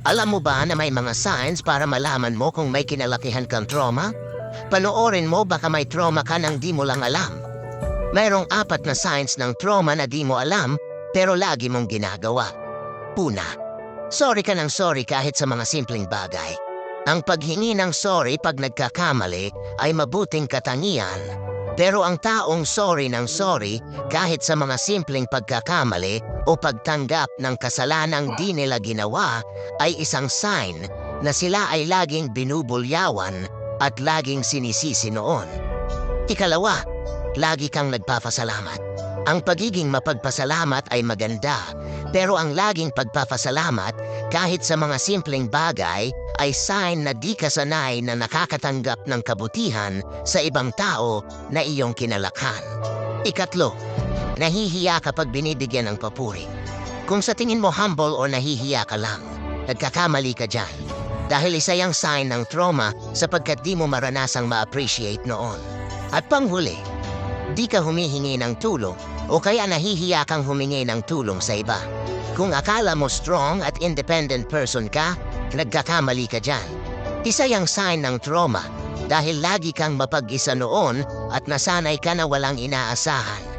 Alam mo ba na may mga signs para malaman mo kung may kinalakihan kang trauma? Panoorin mo, baka may trauma ka nang di mo lang alam. Mayroong 4 na signs ng trauma na di mo alam pero lagi mong ginagawa. Una, sorry ka ng sorry kahit sa mga simpleng bagay. Ang paghingi ng sorry pag nagkakamali ay mabuting katangian. Pero ang taong sorry ng sorry kahit sa mga simpleng pagkakamali o pagtanggap ng kasalanang di nila ginawa ay isang sign na sila ay laging binubulyawan at laging sinisisi noon. Ikalawa, lagi kang nagpapasalamat. Ang pagiging mapagpasalamat ay maganda, pero ang laging pagpapasalamat kahit sa mga simpleng bagay ay sign na di ka sanay na nakakatanggap ng kabutihan sa ibang tao na iyong kinalakhan. Ikatlo, nahihiya kapag binibigyan ng papuri. Kung sa tingin mo humble o nahihiya ka lang, nagkakamali ka dyan. Dahil isa yung sign ng trauma sapagkat di mo maranasang ma-appreciate noon. At panghuli, di ka humihingi ng tulong o kaya nahihiya kang humingi ng tulong sa iba. Kung akala mo strong at independent person ka, nagkakamali ka dyan. Isa yung sign ng trauma dahil lagi kang mapag-isa noon at nasanay ka na walang inaasahan.